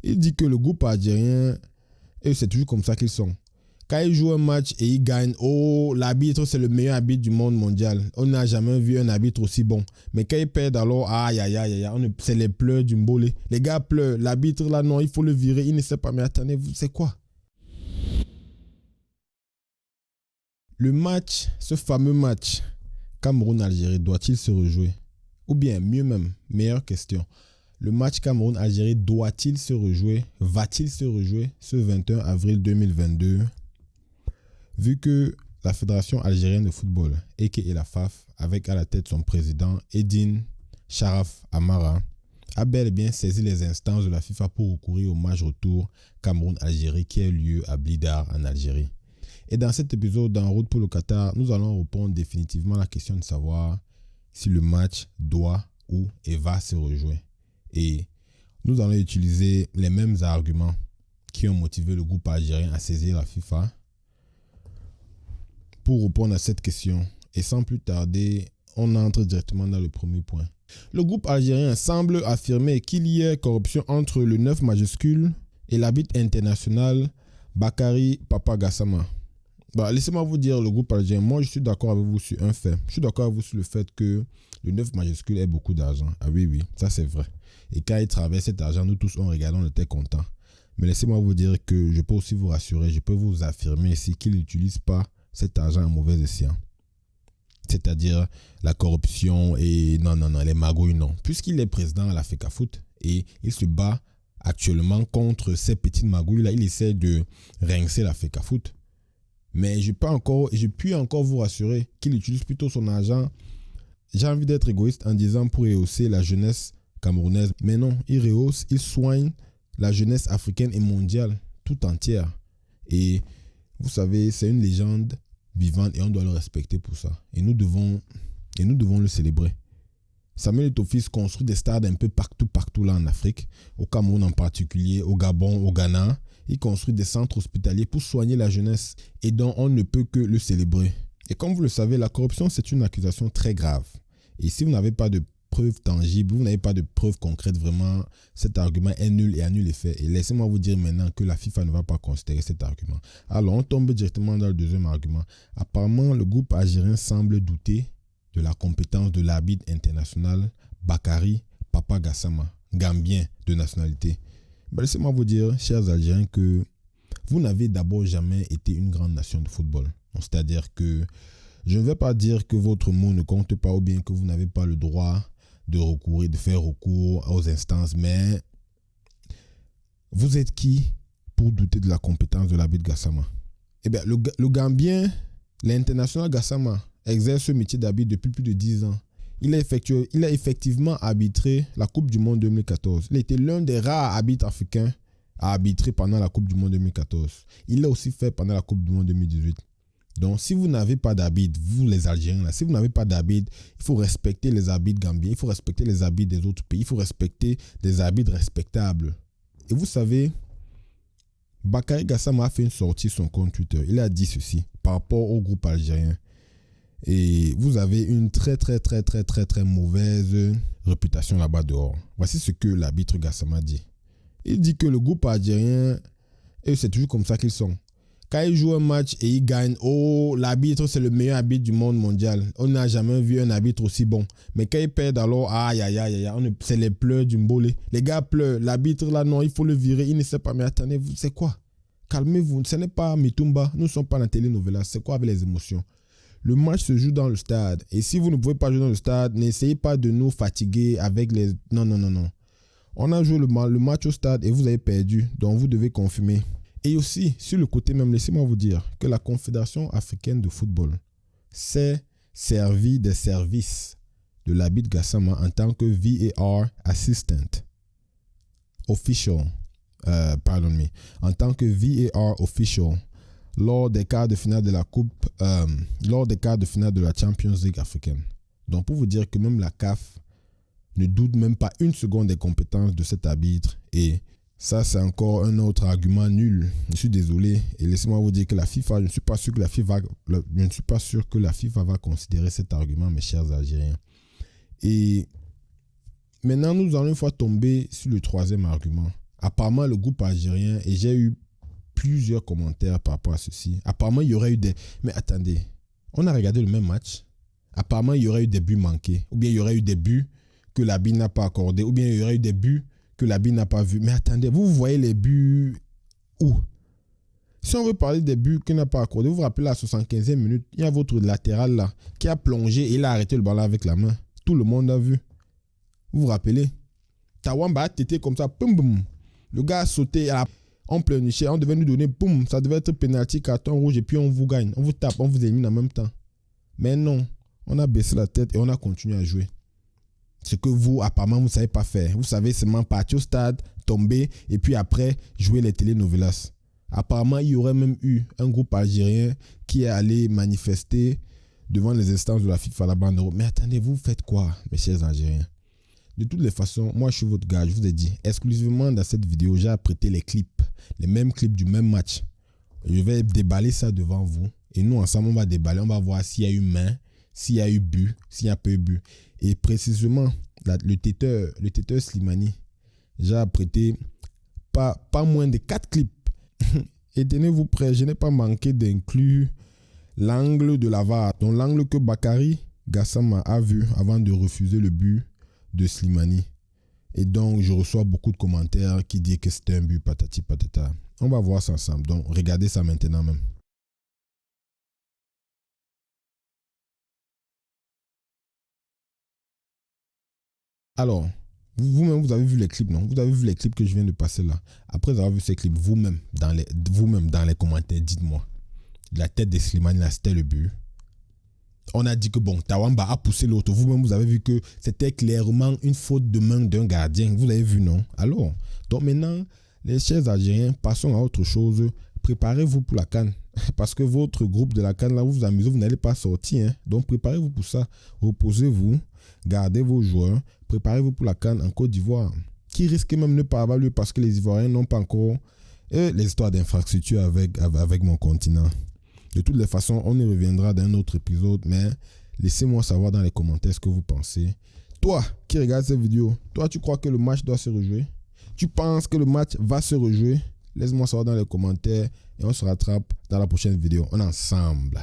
Il dit que le groupe algérien, et c'est toujours comme ça qu'ils sont. Quand ils jouent un match et ils gagnent, oh, l'arbitre, c'est le meilleur arbitre du monde mondial. On n'a jamais vu un arbitre aussi bon. Mais quand ils perdent, alors, aïe, aïe, aïe, aïe, c'est les pleurs du mbolé. Les gars pleurent. L'arbitre, là, non, il faut le virer. Il ne sait pas. Mais attendez, c'est quoi? Le match, ce fameux match, Cameroun-Algérie, doit-il se rejouer? Ou bien, mieux même, meilleure question. Le match Cameroun-Algérie doit-il se rejouer? Va-t-il se rejouer ce 21 avril 2022? Vu que la Fédération algérienne de football, aka la FAF, avec à la tête son président Edine Sharaf Amara, a bel et bien saisi les instances de la FIFA pour recourir au match retour Cameroun-Algérie qui a eu lieu à Blidar en Algérie. Et dans cet épisode d'En route pour le Qatar, nous allons répondre définitivement à la question de savoir si le match doit ou et va se rejouer. Et nous allons utiliser les mêmes arguments qui ont motivé le groupe algérien à saisir la FIFA pour répondre à cette question. Et sans plus tarder, on entre directement dans le premier point. Le groupe algérien semble affirmer qu'il y a corruption entre le 9 majuscule et l'arbitre international Bakary Papa Gassama. Laissez-moi vous dire, le groupe algérien, moi je suis d'accord avec vous sur un fait. Je suis d'accord avec vous sur le fait que le 9 majuscule ait beaucoup d'argent. Ah oui, ça c'est vrai. Et quand il travaille cet argent, nous tous en regardant, on était contents. Mais laissez-moi vous dire que je peux aussi vous rassurer, je peux vous affirmer ici qu'il n'utilise pas cet argent à mauvais escient. C'est-à-dire la corruption et non, les magouilles, non. Puisqu'il est président à la FECAFOOT et il se bat actuellement contre ces petites magouilles-là, il essaie de rincer la FECAFOOT. Mais je puis encore vous rassurer qu'il utilise plutôt son argent. J'ai envie d'être égoïste en disant pour rehausser la jeunesse camerounaise. Mais non, il rehausse, il soigne la jeunesse africaine et mondiale tout entière. Et vous savez, c'est une légende vivante et on doit le respecter pour ça. Et nous devons le célébrer. Samuel Eto'o construit des stades un peu partout là en Afrique, au Cameroun en particulier, au Gabon, au Ghana. Il construit des centres hospitaliers pour soigner la jeunesse et dont on ne peut que le célébrer. Et comme vous le savez, la corruption, c'est une accusation très grave. Et si vous n'avez pas de preuves tangibles, vous n'avez pas de preuves concrètes, vraiment, cet argument est nul et annule les faits. Et laissez-moi vous dire maintenant que la FIFA ne va pas considérer cet argument. Alors, on tombe directement dans le deuxième argument. Apparemment, le groupe algérien semble douter de la compétence de l'arbitre international Bakary Papa Gassama, gambien de nationalité. Laissez-moi vous dire, chers Algériens, que vous n'avez d'abord jamais été une grande nation de football. C'est-à-dire que je ne vais pas dire que votre mot ne compte pas ou bien que vous n'avez pas le droit de faire recours aux instances, mais vous êtes qui pour douter de la compétence de l'arbitre Gassama? Eh bien, le Gambien, l'international Gassama, exerce ce métier d'arbitre depuis plus de 10 ans. Il a effectivement arbitré la Coupe du Monde 2014. Il était l'un des rares arbitres africains à arbitrer pendant la Coupe du Monde 2014. Il l'a aussi fait pendant la Coupe du Monde 2018. Donc, si vous n'avez pas d'arbitre, vous les Algériens, là, si vous n'avez pas d'arbitre, il faut respecter les arbitres gambiens, il faut respecter les arbitres des autres pays, il faut respecter des arbitres respectables. Et vous savez, Bakary Gassama a fait une sortie sur son compte Twitter. Il a dit ceci par rapport au groupe algérien. Et vous avez une très mauvaise réputation là-bas dehors. Voici ce que l'arbitre Gassama dit. Il dit que le groupe algérien, et c'est toujours comme ça qu'ils sont. Quand ils jouent un match et ils gagnent, oh, l'arbitre, c'est le meilleur arbitre du monde mondial. On n'a jamais vu un arbitre aussi bon. Mais quand ils perdent, alors, aïe, aïe, aïe, aïe, c'est les pleurs du mbolé. Les gars pleurent. L'arbitre, là, non, il faut le virer. Il ne sait pas. Mais attendez, c'est quoi? Calmez-vous. Ce n'est pas Mitumba. Nous ne sommes pas dans la télénovela. C'est quoi avec les émotions? Le match se joue dans le stade. Et si vous ne pouvez pas jouer dans le stade, n'essayez pas de nous fatiguer avec les... Non. On a joué le match au stade et vous avez perdu. Donc, vous devez confirmer. Et aussi, sur le côté même, laissez-moi vous dire que la Confédération africaine de football s'est servie des services de l'arbitre Gassama en tant que VAR Assistant Official. En tant que VAR Official lors des quarts de finale de la Coupe, lors des quarts de finale de la Champions League africaine. Donc, pour vous dire que même la CAF ne doute même pas une seconde des compétences de cet arbitre. Et ça, c'est encore un autre argument nul. Je suis désolé. Et laissez-moi vous dire que la FIFA, je ne suis pas sûr que la FIFA va considérer cet argument, mes chers Algériens. Et maintenant, nous allons une fois tomber sur le troisième argument. Apparemment, le groupe algérien, et j'ai eu plusieurs commentaires par rapport à ceci. Apparemment, il y aurait eu des... Mais attendez, on a regardé le même match. Apparemment, il y aurait eu des buts manqués. Ou bien il y aurait eu des buts que l'Arbitre n'a pas accordés. Ou bien il y aurait eu des buts que l'Arbitre n'a pas vus. Mais attendez, vous voyez les buts où? Si on veut parler des buts qu'il n'a pas accordés, vous vous rappelez la 75e minute, il y a votre latéral là qui a plongé et il a arrêté le ballon avec la main. Tout le monde a vu. Vous vous rappelez? Tawamba a tété comme ça, boum boum. Le gars a sauté on pleurnichait, on devait nous donner, boum, ça devait être pénalty, carton rouge et puis on vous gagne, on vous tape, on vous élimine en même temps. Mais non, on a baissé la tête et on a continué à jouer. Ce que vous, apparemment, vous ne savez pas faire. Vous savez seulement partir au stade, tomber et puis après jouer les telenovelas. Apparemment, il y aurait même eu un groupe algérien qui est allé manifester devant les instances de la FIFA à la bande d'Europe. Mais attendez, vous faites quoi, mes chers Algériens? De toutes les façons, moi je suis votre gars, je vous ai dit, exclusivement dans cette vidéo, j'ai apprêté les clips, les mêmes clips du même match. Je vais déballer ça devant vous et nous ensemble on va déballer, on va voir s'il y a eu main, s'il y a eu but, s'il n'y a pas eu but. Et précisément, le têteur Slimani, j'ai apprêté pas moins de 4 clips. Et tenez-vous prêts, je n'ai pas manqué d'inclure l'angle de la VAR, donc l'angle que Bakary Gassama a vu avant de refuser le but de Slimani. Et donc, je reçois beaucoup de commentaires qui disent que c'était un but patati patata. On va voir ça ensemble. Donc, regardez ça maintenant même. Alors, vous-même, vous avez vu les clips, non? Vous avez vu les clips que je viens de passer là. Après avoir vu ces clips, vous-même, dans les commentaires, dites-moi. La tête de Slimani, là, c'était le but. On a dit que bon, Tawamba a poussé l'autre. Vous-même, vous avez vu que c'était clairement une faute de main d'un gardien. Vous avez vu, non? Alors, donc maintenant, les chers Algériens, passons à autre chose. Préparez-vous pour la CAN. Parce que votre groupe de la CAN, là, vous vous amusez, vous n'allez pas sortir. Hein? Donc, préparez-vous pour ça. Reposez-vous, gardez vos joueurs. Préparez-vous pour la CAN en Côte d'Ivoire. Qui risque même de ne pas avoir lieu parce que les Ivoiriens n'ont pas encore les histoires d'infrastructure avec mon continent. De toutes les façons, on y reviendra dans un autre épisode, mais laissez-moi savoir dans les commentaires ce que vous pensez. Toi qui regardes cette vidéo, toi tu crois que le match doit se rejouer? Tu penses que le match va se rejouer? Laisse-moi savoir dans les commentaires et on se rattrape dans la prochaine vidéo. On est ensemble.